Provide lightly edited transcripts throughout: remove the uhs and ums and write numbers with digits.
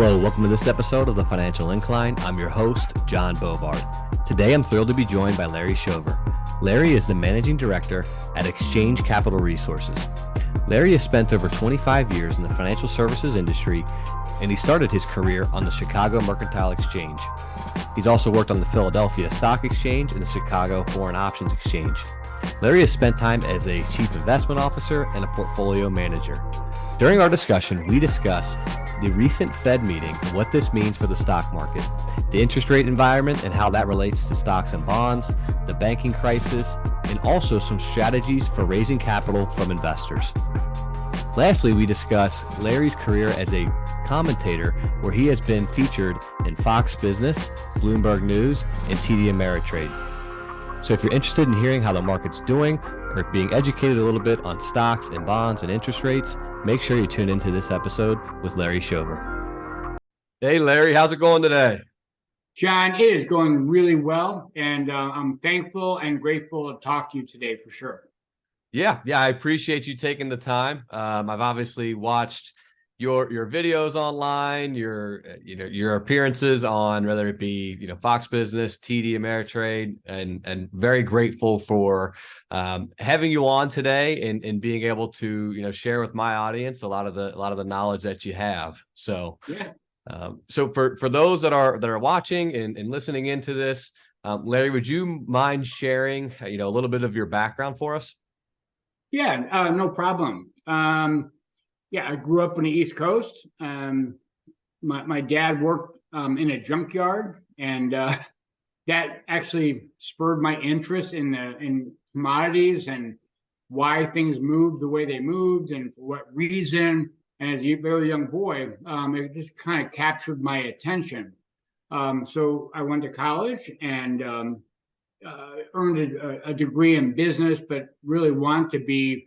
Hello, welcome to this episode of the Financial Incline. I'm your host, John Bovard. Today, I'm thrilled to be joined by Larry Shover. Larry is the Managing Director at Exchange Capital Resources. Larry has spent over 25 years in the financial services industry, and he started his career on the Chicago Mercantile Exchange. He's also worked on the Philadelphia Stock Exchange and the Chicago Foreign Options Exchange. Larry has spent time as a Chief Investment Officer and a Portfolio Manager. During our discussion, we discuss the recent Fed meeting and what this means for the stock market, the interest rate environment and how that relates to stocks and bonds, the banking crisis, and also some strategies for raising capital from investors. Lastly, we discuss Larry's career as a commentator, where he has been featured in Fox Business, Bloomberg News, and TD Ameritrade. So if you're interested in hearing how the market's doing or being educated a little bit on stocks and bonds and interest rates, make sure you tune into this episode with Larry Shover. Hey, Larry, how's it going today? John, it is going really well, and I'm thankful and grateful to talk to you today for sure. Yeah, I appreciate you taking the time. I've obviously watched your videos online, your appearances on whether it be Fox Business, TD Ameritrade, and very grateful for having you on today and being able to share with my audience a lot of the knowledge that you have. So yeah. So for those that are watching and listening into this, Larry, would you mind sharing a little bit of your background for us? Yeah, no problem. I grew up on the East Coast. My dad worked in a junkyard, and that actually spurred my interest in commodities and why things moved the way they moved and for what reason. And as a very young boy, it just kind of captured my attention. So I went to college and earned a degree in business, but really want to be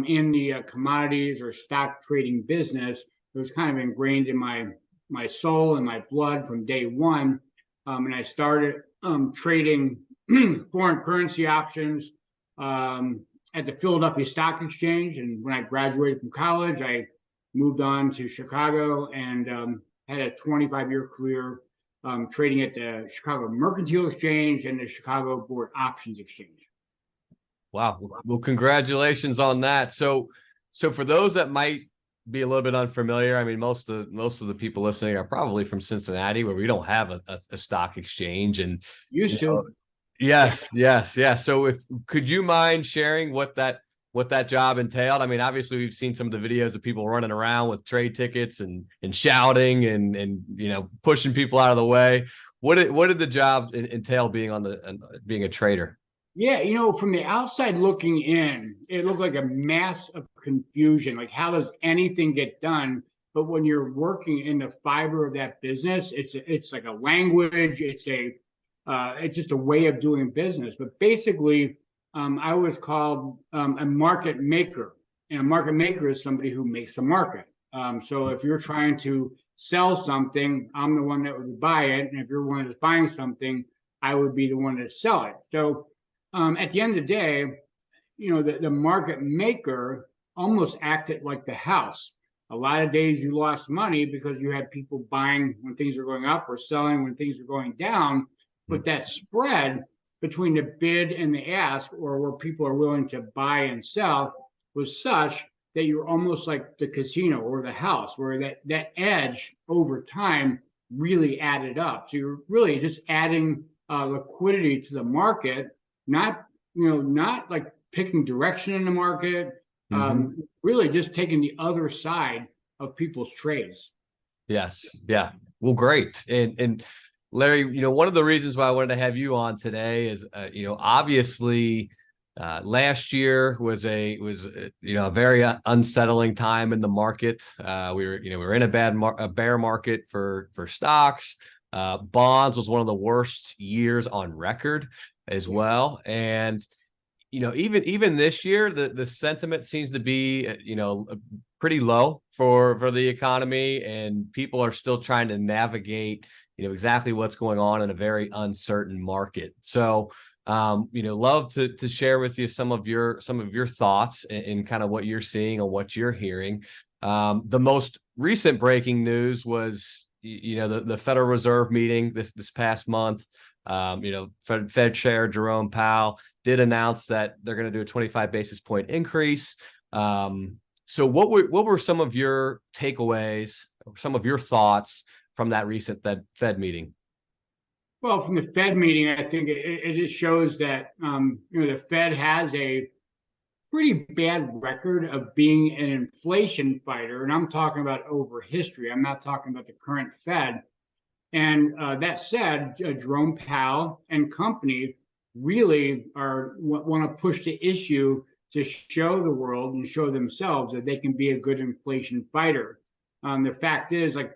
in the commodities or stock trading business. It was kind of ingrained in my soul and my blood from day one. And I started trading foreign currency options at the Philadelphia Stock Exchange. And when I graduated from college, I moved on to Chicago and had a 25-year career trading at the Chicago Mercantile Exchange and the Chicago Board Options Exchange. Wow. Well, congratulations on that. So for those that might be a little bit unfamiliar, I mean, most of the people listening are probably from Cincinnati, where we don't have a stock exchange. And used to. Yes. So could you mind sharing what that job entailed? I mean, obviously we've seen some of the videos of people running around with trade tickets and shouting and pushing people out of the way. What did the job entail being a trader? Yeah, from the outside looking in, it looked like a mass of confusion. Like, how does anything get done? But when you're working in the fiber of that business, it's like a language. It's just a way of doing business. But basically, I was called a market maker, and a market maker is somebody who makes a market. So if you're trying to sell something, I'm the one that would buy it, and if you're one that's buying something, I would be the one to sell it. So at the end of the day, the market maker almost acted like the house. A lot of days you lost money because you had people buying when things are going up or selling when things are going down. But that spread between the bid and the ask, or where people are willing to buy and sell, was such that you're almost like the casino or the house, where that edge over time really added up. So you're really just adding liquidity to the market. Not like picking direction in the market, really just taking the other side of people's trades. Yes. Yeah. Well, great. And Larry, one of the reasons why I wanted to have you on today is, obviously, last year was a very unsettling time in the market. We were in a bear market for stocks. Bonds was one of the worst years on record as well. And, even this year, the sentiment seems to be, pretty low for the economy, and people are still trying to navigate, exactly what's going on in a very uncertain market. So, love to share with you some of your thoughts and kind of what you're seeing and what you're hearing. The most recent breaking news was, the Federal Reserve meeting this past month. Fed Chair Jerome Powell did announce that they're going to do a 25 basis point increase. So what were some of your takeaways, some of your thoughts from that recent Fed meeting? Well, from the Fed meeting, I think it just shows that the Fed has a pretty bad record of being an inflation fighter, and I'm talking about over history. I'm not talking about the current Fed. And that said, Jerome Powell and company really want to push the issue to show the world and show themselves that they can be a good inflation fighter. The fact is, like,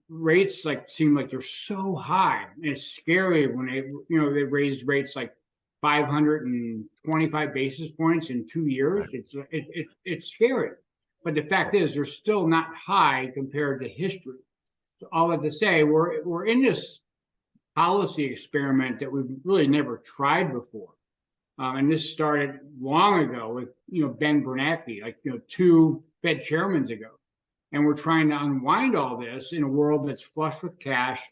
rates seem like they're so high. It's scary when they raised rates like 525 basis points in 2 years. It's scary, but the fact is they're still not high compared to history. So all that to say, we're in this policy experiment that we've really never tried before, and this started long ago with Ben Bernanke, two Fed chairmen ago. And we're trying to unwind all this in a world that's flush with cash,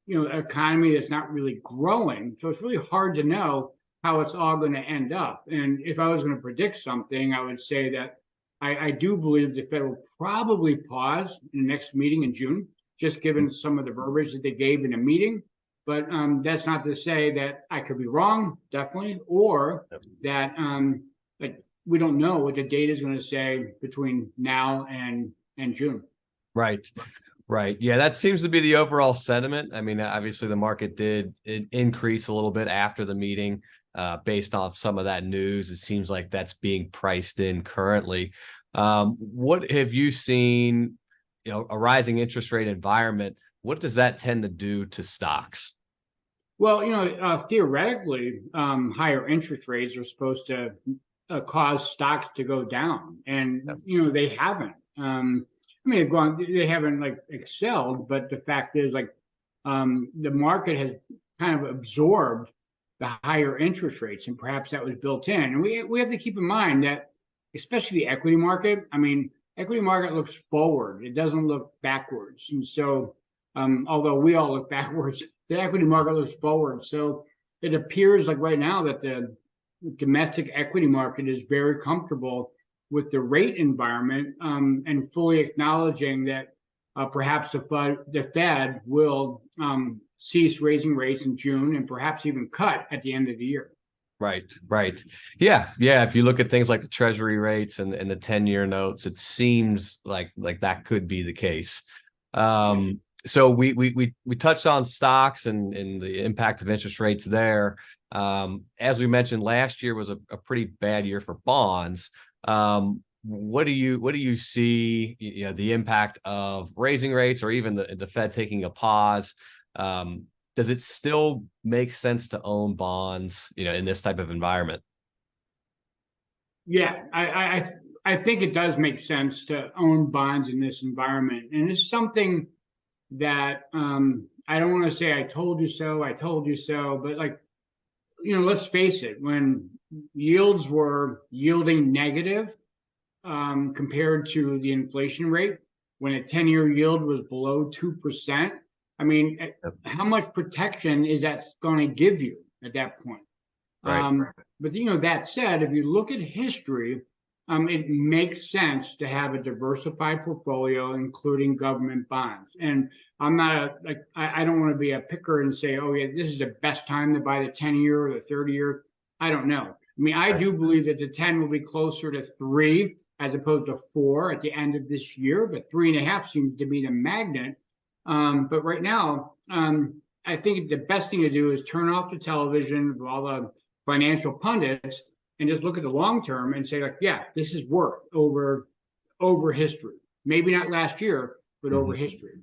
economy that's not really growing. So it's really hard to know how it's all going to end up. And if I was going to predict something, I would say that I do believe the Fed will probably pause in the next meeting in June, just given some of the verbiage that they gave in the meeting. But that's not to say that I could be wrong, definitely, or that we don't know what the data is going to say between now and June. Right. Yeah, that seems to be the overall sentiment. I mean, obviously the market did increase a little bit after the meeting based off some of that news. It seems like that's being priced in currently. What have you seen, a rising interest rate environment? What does that tend to do to stocks? Well, theoretically, higher interest rates are supposed to cause stocks to go down, and they haven't. They haven't excelled, but the fact is, the market has kind of absorbed the higher interest rates, and perhaps that was built in. And we have to keep in mind that, especially the equity market. Equity market looks forward; it doesn't look backwards. And so, although we all look backwards, the equity market looks forward. So it appears like right now that the domestic equity market is very comfortable with the rate environment, and fully acknowledging that perhaps the Fed will cease raising rates in June and perhaps even cut at the end of the year. Right. Yeah. If you look at things like the Treasury rates and the 10-year notes, it seems like that could be the case. So we touched on stocks and the impact of interest rates there. As we mentioned, last year was a pretty bad year for bonds. What do you see, the impact of raising rates or even the Fed taking a pause? Does it still make sense to own bonds, in this type of environment? Yeah, I think it does make sense to own bonds in this environment, and it's something that I don't want to say I told you so, but let's face it, when yields were yielding negative compared to the inflation rate, when a 10-year yield was below 2%, how much protection is that going to give you at that point? Right. But that said, if you look at history, it makes sense to have a diversified portfolio, including government bonds. And I'm not I don't want to be a picker and say, oh yeah, this is the best time to buy the 10-year or the 30-year. I don't know. I do believe that the 10 will be closer to 3 as opposed to 4 at the end of this year, but 3.5 seems to be the magnet. But right now, I think the best thing to do is turn off the television with all the financial pundits and just look at the long term and say, yeah, this is worth over history. Maybe not last year, but over history.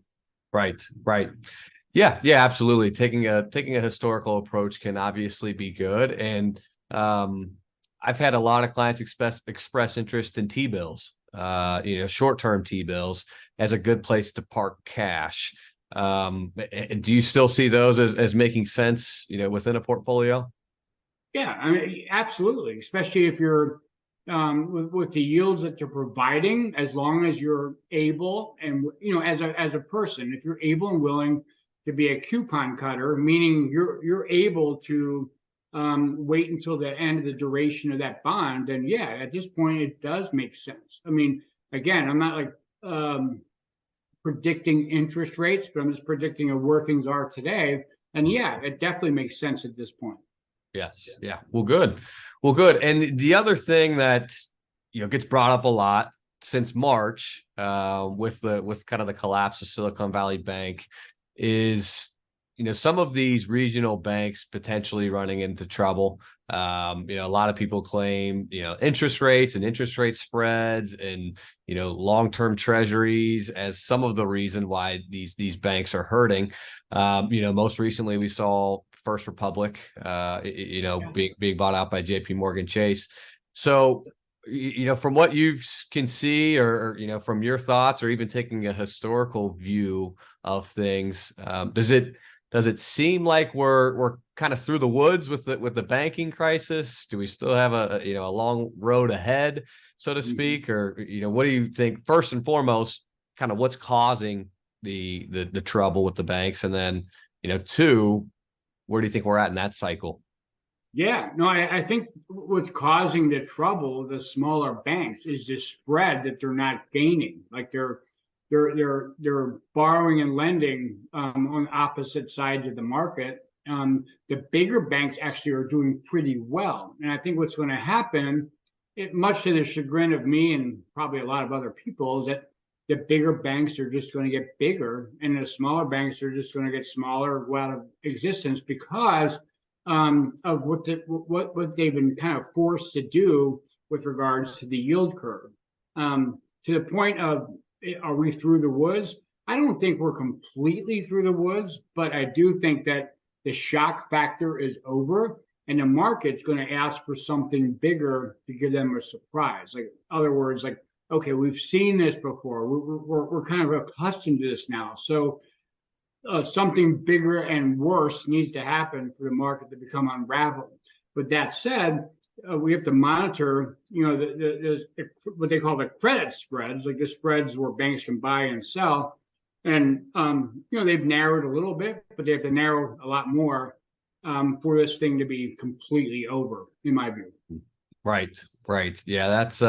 Right. Yeah, absolutely. Taking a historical approach can obviously be good. And I've had a lot of clients express interest in T-bills, short-term T-bills as a good place to park cash. Do you still see those as making sense, within a portfolio? Yeah, absolutely. Especially if you're with the yields that they're providing, as long as you're able and as a person, if you're able and willing to be a coupon cutter, meaning you're able to wait until the end of the duration of that bond, then yeah, at this point it does make sense. I mean, again, I'm not like predicting interest rates, but I'm just predicting what workings are today. And yeah, it definitely makes sense at this point. Yes. Yeah. Well, good. Well, good. And the other thing that gets brought up a lot since March, with kind of the collapse of Silicon Valley Bank, is some of these regional banks potentially running into trouble. A lot of people claim interest rates and interest rate spreads and long-term treasuries as some of the reason why these banks are hurting. Most recently we saw First Republic, being bought out by JP Morgan Chase. So, from what you can see, or from your thoughts, or even taking a historical view of things, does it seem like we're kind of through the woods with the banking crisis? Do we still have a long road ahead, so to speak, or what do you think? First and foremost, kind of what's causing the trouble with the banks, and then two, where do you think we're at in that cycle? Yeah, no, I think what's causing the trouble, the smaller banks, is the spread that they're not gaining. Like they're borrowing and lending on opposite sides of the market. The bigger banks actually are doing pretty well, and I think what's going to happen, much to the chagrin of me and probably a lot of other people, is that the bigger banks are just going to get bigger, and the smaller banks are just going to get smaller, go out of existence because of what they've been kind of forced to do with regards to the yield curve. To the point of, are we through the woods? I don't think we're completely through the woods, but I do think that the shock factor is over, and the market's going to ask for something bigger to give them a surprise. Like, in other words, like, okay, we've seen this before. We're kind of accustomed to this now. So something bigger and worse needs to happen for the market to become unraveled. But that said, we have to monitor, what they call the credit spreads, like the spreads where banks can buy and sell. And, they've narrowed a little bit, but they have to narrow a lot more for this thing to be completely over, in my view. Right. Yeah, that's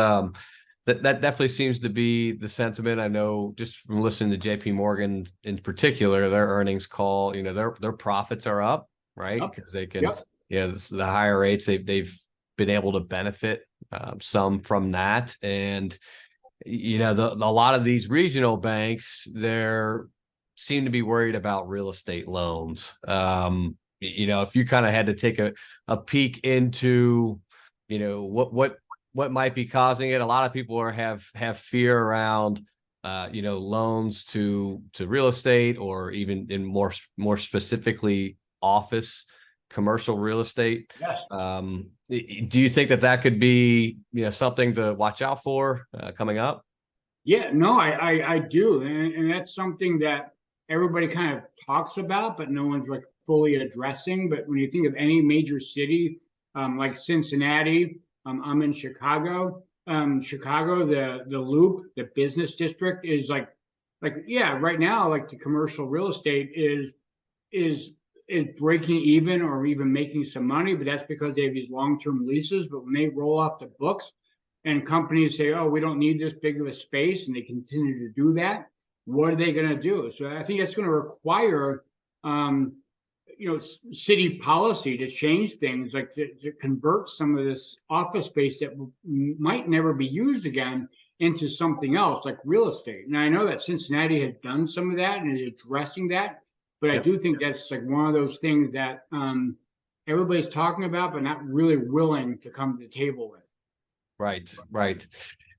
that definitely seems to be the sentiment. I know just from listening to JP Morgan in particular, their earnings call, their profits are up, right? Because they can, the higher rates, they've been able to benefit some from that. And, a lot of these regional banks, they're seem to be worried about real estate loans. If you kind of had to take a peek into, what might be causing it. A lot of people have fear around, loans to real estate, or even in more specifically office, commercial real estate. Yes. Do you think that could be, something to watch out for coming up? Yeah, no, I do. And that's something that everybody kind of talks about, but no one's like fully addressing. But when you think of any major city, like Cincinnati, I'm in Chicago. Chicago, the Loop, the business district is yeah, right now, like the commercial real estate is breaking even or even making some money, but that's because they have these long-term leases. But when they roll off the books and companies say, oh, we don't need this big of a space, and they continue to do that, what are they going to do? So I think that's going to require city policy to change things, like to convert some of this office space that might never be used again into something else, like real estate. And I know that Cincinnati has done some of that and is addressing that, but I do think that's like one of those things that everybody's talking about, but not really willing to come to the table with. Right.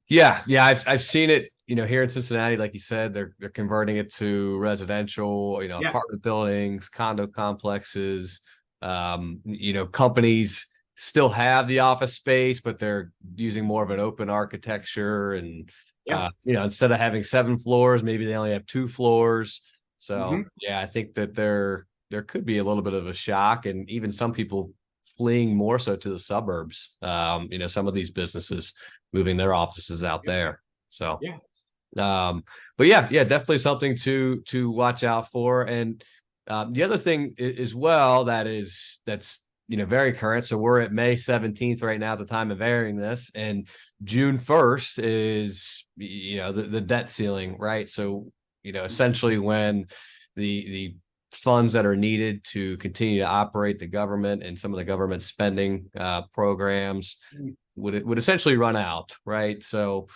Yeah. I've seen it, here in Cincinnati, like you said, they're converting it to residential, apartment buildings, condo complexes. Companies still have the office space, but they're using more of an open architecture, and instead of having 7 floors, maybe they only have 2 floors. So I think that there could be a little bit of a shock, and even some people fleeing more so to the suburbs. Some of these businesses moving their offices out there. So, Yeah. but yeah, definitely something to watch out for. And the other thing as well that's very current. So we're at May 17th right now at the time of airing this, and June 1st is the debt ceiling, right? So essentially when the funds that are needed to continue to operate the government and some of the government spending programs would essentially run out, right? So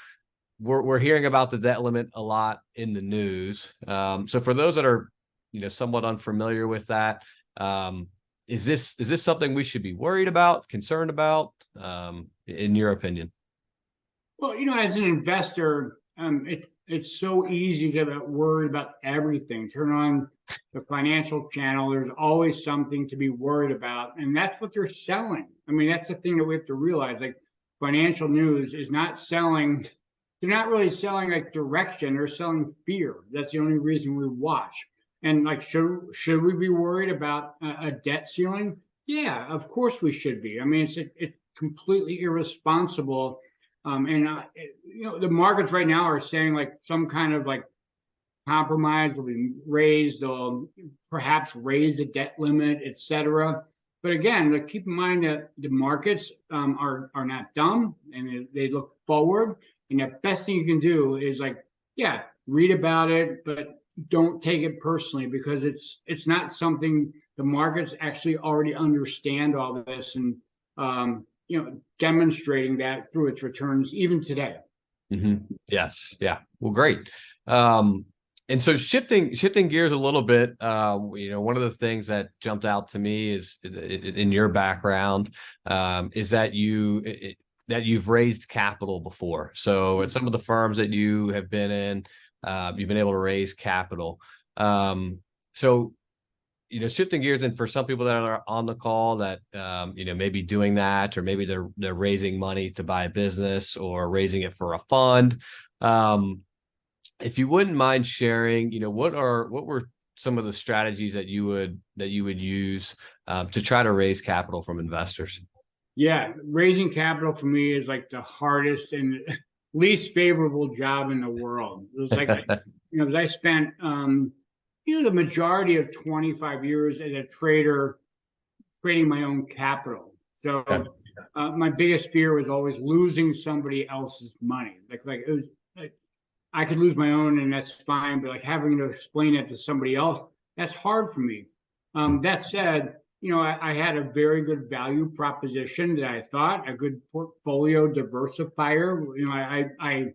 we're hearing about the debt limit a lot in the news. So for those that are somewhat unfamiliar with that, is this something we should be worried about, concerned about, in your opinion? Well, as an investor, it's so easy to get worried about everything. Turn on the financial channel, there's always something to be worried about. And that's what they're selling. I mean, that's the thing that we have to realize. Like, financial news is not selling, they're not really selling like direction, they're selling fear. That's the only reason we watch. And like, should we be worried about a debt ceiling? Yeah, of course we should be. I mean, it's completely irresponsible. The markets right now are saying like some kind of like compromise will be raised, they'll perhaps raise the debt limit, etc. But again, like, keep in mind that the markets are not dumb, and they look forward. And the best thing you can do is like, yeah, read about it, but don't take it personally, because it's not something the markets actually already understand all of this, and demonstrating that through its returns even today. Mm-hmm. Yes. Yeah. Well, great. And so shifting gears a little bit, one of the things that jumped out to me is in your background, is that you've raised capital before. So at some of the firms that you have been in, you've been able to raise capital. So shifting gears, and for some people that are on the call that maybe doing that, or maybe they're raising money to buy a business or raising it for a fund. If you wouldn't mind sharing, what were some of the strategies that you would use to try to raise capital from investors? Yeah, raising capital for me is like the hardest and least favorable job in the world. It was like, I spent the majority of 25 years as a trader creating my own capital. So my biggest fear was always losing somebody else's money. Like it was like, I could lose my own and that's fine, but like having to explain it to somebody else, that's hard for me. That said, I had a very good value proposition that I thought, a good portfolio diversifier. I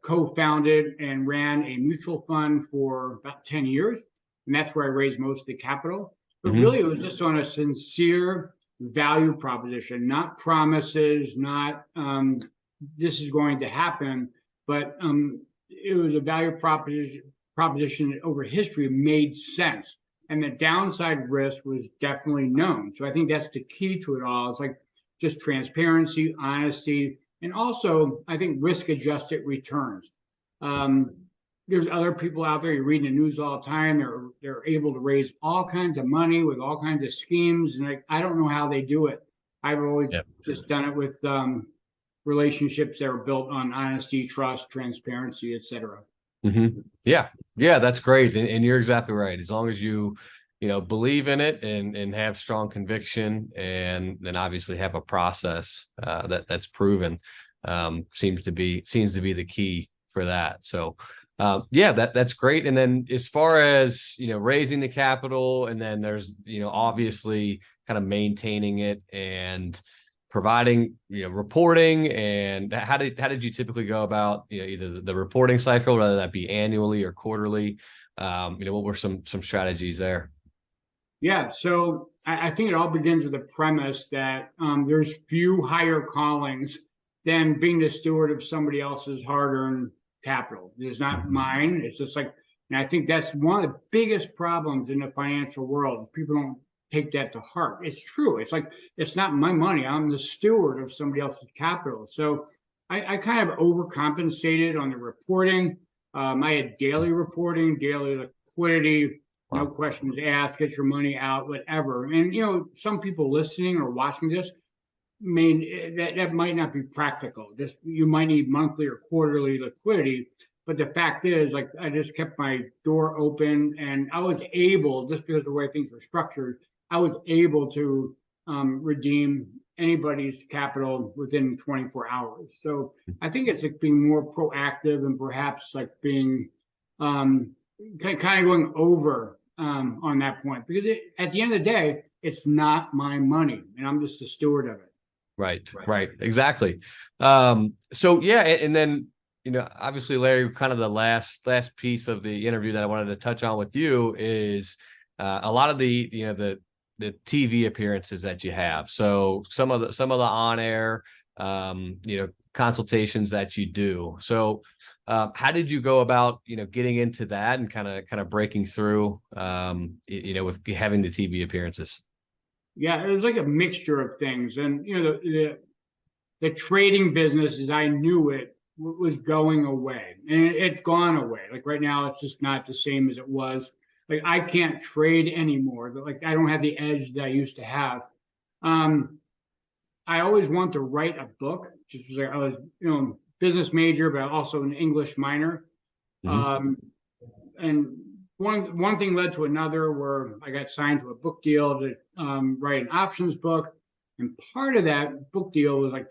co-founded and ran a mutual fund for about 10 years, and that's where I raised most of the capital. But really, it was just on a sincere value proposition, not promises, not this is going to happen, but it was a value proposition that over history made sense. And the downside risk was definitely known. So I think that's the key to it all. It's like just transparency, honesty, and also I think risk-adjusted returns. There's other people out there, you read in the news all the time, they're able to raise all kinds of money with all kinds of schemes, and I don't know how they do it. I've always just done it with relationships that are built on honesty, trust, transparency, etc. Mm-hmm. Yeah, that's great, and you're exactly right. As long as you believe in it and have strong conviction, and then obviously have a process that's proven, seems to be the key for that. So that's great. And then as far as raising the capital, and then there's obviously kind of maintaining it and providing reporting, and how did you typically go about either the reporting cycle, whether that be annually or quarterly? What were some strategies there? Yeah, so I think it all begins with the premise that there's few higher callings than being the steward of somebody else's hard-earned capital. It's not mine. It's just like, and I think that's one of the biggest problems in the financial world. People don't take that to heart. It's true. It's like, it's not my money. I'm the steward of somebody else's capital. So I kind of overcompensated on the reporting. I had daily reporting, daily liquidity, no Wow. questions asked, get your money out, whatever. And some people listening or watching this that might not be practical. Just you might need monthly or quarterly liquidity. But the fact is, like I just kept my door open, and I was able, just because of the way things were structured, I was able to redeem anybody's capital within 24 hours. So I think it's like being more proactive and perhaps like being um, kind of going over on that point because at the end of the day, it's not my money, and I'm just a steward of it. Right. Exactly. So yeah, and then, obviously, Larry, kind of the last piece of the interview that I wanted to touch on with you is a lot of the TV appearances that you have. So some of the on air, consultations that you do. So how did you go about, getting into that and kind of breaking through, with having the TV appearances? Yeah, it was like a mixture of things, and the trading business, as I knew it, was going away, and it's gone away. Like right now, it's just not the same as it was. Like I can't trade anymore. Like I don't have the edge that I used to have. Um, I always wanted to write a book. Just like I was, business major, but also an English minor. Mm-hmm. Um, and one thing led to another where I got signed to a book deal to write an options book. And part of that book deal was like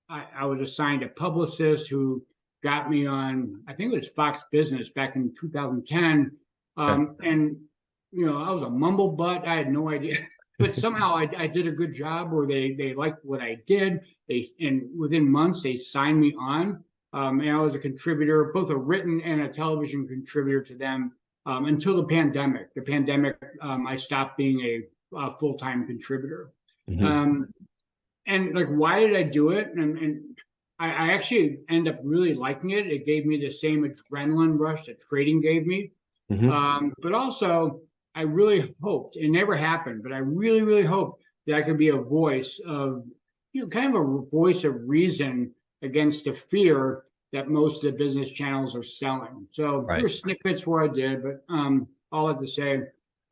I was assigned a publicist who got me on, I think it was Fox Business back in 2010. Okay. And, I was a mumble butt. I had no idea. But somehow I did a good job where they liked what I did. And within months, they signed me on. And I was a contributor, both a written and a television contributor to them until the pandemic. The pandemic, I stopped being a full-time contributor. Mm-hmm. Um, and like, why did I do it? And I actually end up really liking it. It gave me the same adrenaline rush that trading gave me. Mm-hmm. But also, I really hoped, it never happened, but I really, really hoped that I could be a voice of, kind of a voice of reason against the fear that most of the business channels are selling. So Right. there's snippets where I did, but all I have to say,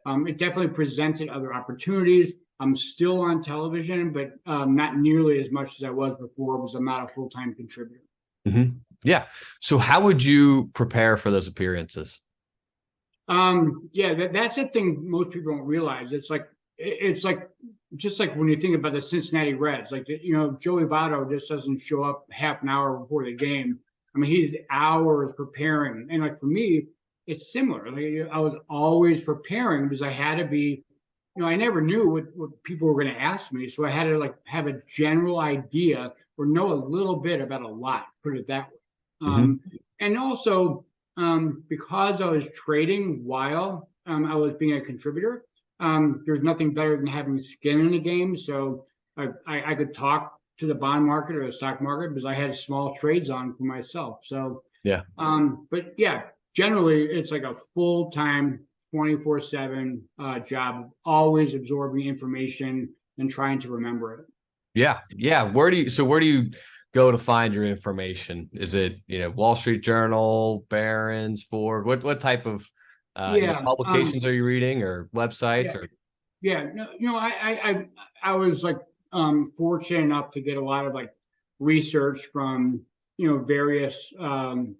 it definitely presented other opportunities. I'm still on television, but not nearly as much as I was before because I'm not a full-time contributor. Mm-hmm. Yeah. So how would you prepare for those appearances? Yeah, that's the thing most people don't realize. It's like just like when you think about the Cincinnati Reds, like Joey Votto just doesn't show up half an hour before the game. I mean, he's hours preparing, and like for me, it's similar. Like I was always preparing because I had to be. I never knew what people were going to ask me, so I had to like have a general idea or know a little bit about a lot. Put it that way. Mm-hmm. And also because I was trading while I was being a contributor, there's nothing better than having skin in the game. So I could talk to the bond market or the stock market because I had small trades on for myself. So, Yeah. but yeah, generally it's like a full time 24/7 job, always absorbing information and trying to remember it. Yeah. Where do you go to find your information? Is it, Wall Street Journal, Barron's, Ford? What type of Yeah. publications are you reading or websites Yeah. or? Yeah, no, I was like fortunate enough to get a lot of like research from various um,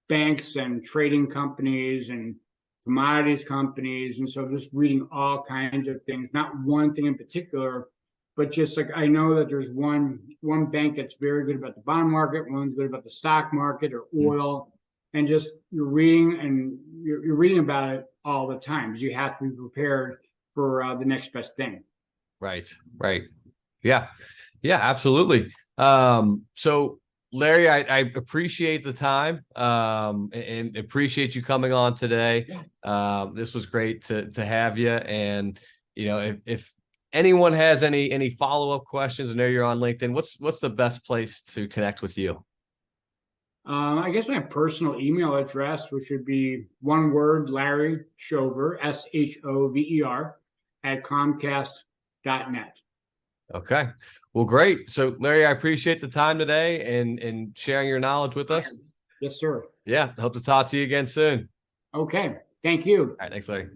banks and trading companies and commodities companies, and so just reading all kinds of things, not one thing in particular, but just like I know that there's one bank that's very good about the bond market, one's good about the stock market or oil, and just you're reading about it all the time because you have to be prepared for the next best thing. Right. Yeah. Yeah, absolutely. So Larry, I appreciate the time, and appreciate you coming on today. Yeah. This was great to have you. And, if anyone has any follow-up questions, I know you're on LinkedIn, what's the best place to connect with you? I guess my personal email address, which would be one word, Larry Shover, Shover, at Comcast.net. Okay. Well, great. So Larry, I appreciate the time today and sharing your knowledge with us. Yes, sir. Yeah. Hope to talk to you again soon. Okay. Thank you. All right, thanks, Larry.